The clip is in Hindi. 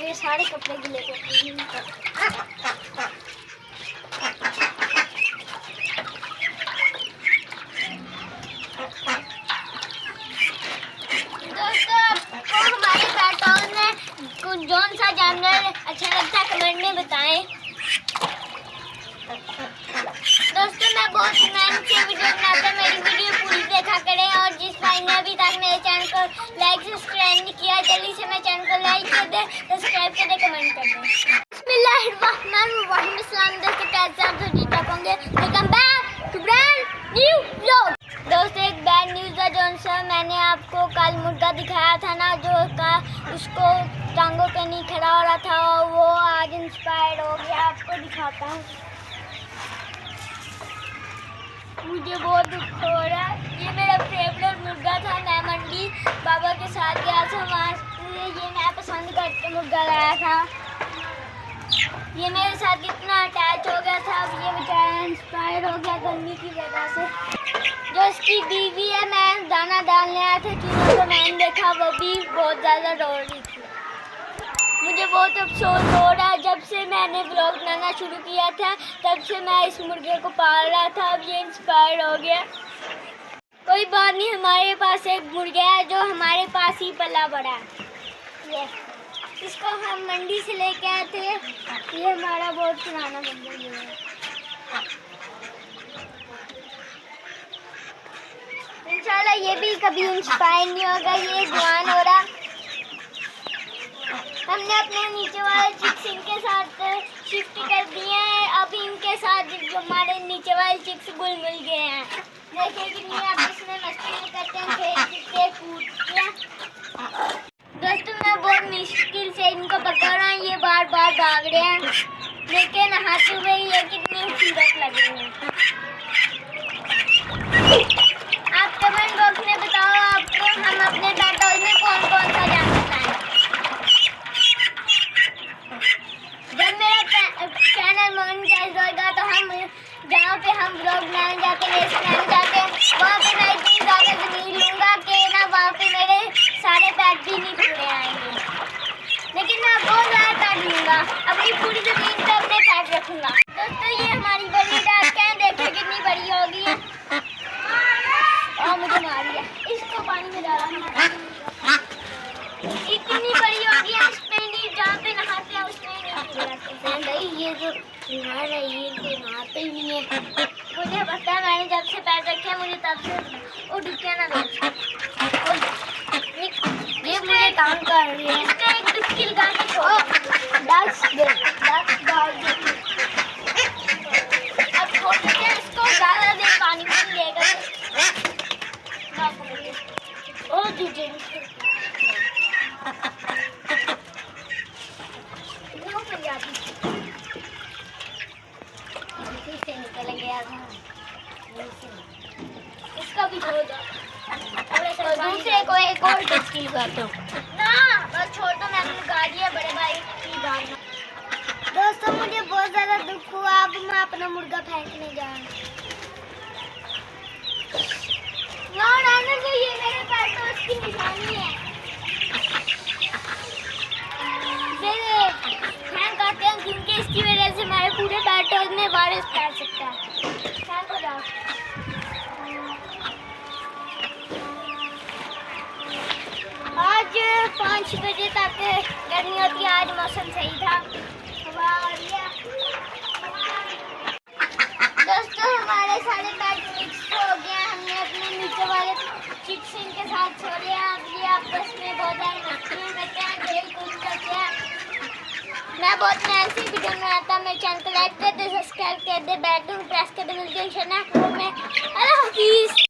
मेरे सारे कपड़े गिले थे। दोस्तों आपको हमारे पेट्रोल में कौन सा जानवर अच्छा लगता है कमेंट में बताएं। दोस्तों मैं बहुत मेहनत से वीडियो बनाता, मेरी वीडियो पूरी देखा करें। और जिस भाई ने अभी तक मेरे चैनल को लाइक सब्सक्राइब नहीं किया, जल्दी से मेरे चैनल को लाइक कर दे, सब्सक्राइब कर दे, कमेंट कर दे। बिस्मिल्लाहिर्रहमानिर्रहीम। दोस्तों कैसे आप सब ठीक ठाक होंगे? Welcome back to brand new vlog. दोस्तों एक बैड न्यूज़ है। जौन सा मैंने आपको कल मुर्गा दिखाया था ना, जो का उसको टांगों पे नहीं खड़ा हो रहा था, वो आज इंस्पायर हो गया। आपको दिखाता हूँ। मुझे बहुत दुख हो रहा है। ये मेरा फेवरेट मुर्गा था। मैं मंडी बाबा के साथ गया था, वहाँ से ये मैं पसंद करके मुर्गा लाया था। ये मेरे साथ इतना अटैच हो गया था, अब ये बेचारा इंस्पायर हो गया गर्मी की वजह से। जो इसकी बीवी है, मैं दाना डालने आया था चूहों को, मैंने देखा वो भी बहुत ज़्यादा रो रही थी। मुझे बहुत अफसोस हो रहा है। जब से मैंने ब्लॉग बनाना शुरू किया था तब से मैं इस मुर्गे को पाल रहा था, अब ये इंस्पायर हो गया। कोई बात नहीं, हमारे पास एक मुर्गा है जो हमारे पास ही पला बड़ा है। ये इसको हम मंडी से लेके आए थे। ये हमारा बहुत पुराना मुर्गा है। इंशाल्लाह ये भी कभी इंस्पायर नहीं होगा। ये जवान हो रहा। हमने अपने नीचे वाले चिक्स इनके साथ शिफ्ट कर दिए हैं। अब इनके साथ जो हमारे नीचे वाले चिक्स घुल मिल गए हैं। देखिए कितनी आप इसमें मस्ती करते हैं, खेलते कूदते हैं। दोस्तों मैं बहुत मुश्किल से इनको पकड़ रहा हूँ, ये बार बार भाग रहे हैं, लेकिन नहाते हुए ये कितनी खूबसूरत लग रही हैं। आप कमेंट बॉक्स में बताओ आपको हम अपने पेट्रोल में कौन कौन सा जानवर लाएं। जब मेरा चैनल मोनेटाइज होगा तो हम जहाँ पे हम ब्लॉग बनाने जाते हैं, रेस बनाने जाते हैं, वहाँ पे मैं इतनी ज़्यादा ज़मीन लूँगा कि ना वहाँ पे मेरे सारे पैट भी नहीं पूरे आएंगे। लेकिन मैं बहुत ज़्यादा पैट लूँगा, अपनी पूरी ज़मीन पे अपने पैट रखूँगा। दोस्तों ये हमारी बड़ी डाक है, देखिए कितनी बड़ी होगी है। और मुझे मार दिया, इसको पानी में डाला। इतनी बड़ी होगी है, इसमें नहीं, जहाँ पे नहाते हैं उसमें नहीं। ये जो नहा रही है इनके नहाते ही नहीं है। मुझे पता है, मैंने जब से पैर रखे मुझे तब से वो डुबकियाँ ना दे। ये मुझे काम कर रही है। इसका एक डुबकी लगा के छोड़। अब छोड़ देते हैं इसको, ज़्यादा देर पानी में नहीं लेगा। ओ तुझे निकल गया था। इसका भी छोड़ दो, दूसरे को एक और डुबकी लगाता हूँ ना, बस छोड़ दो। मैं अपनी गाड़ी है बड़े भाई की बात। दोस्तों मुझे बहुत ज़्यादा दुख हुआ, अब मैं अपना मुर्गा फेंकने जा रहा हूँ। तो ये मेरे पास तो उसकी निशानी है। क्योंकि इसकी वजह से हमारे पूरे पेट्रोल में वायरस फैल सकता है। आज 5 बजे तक गर्मी होती है, आज मौसम सही था, हवा आ रही है। दोस्तों हमारे सारे पैट मिक्स हो गए हैं, हमने अपने नीचे वाले चिक्स इनके साथ छोड़े हैं। अब ये आपस में बहुत ज़्यादा मस्ती करते हैं, खेल कूद करते हैं। मैं बहुत मेहनत से वीडियो बनाता, मेरे चैनल को लाइक कर दे, सब्सक्राइब कर दे, बेल आइकन प्रेस कर दे। मिलते हैं इंशाल्लाह में। अल्लाह हाफिज़।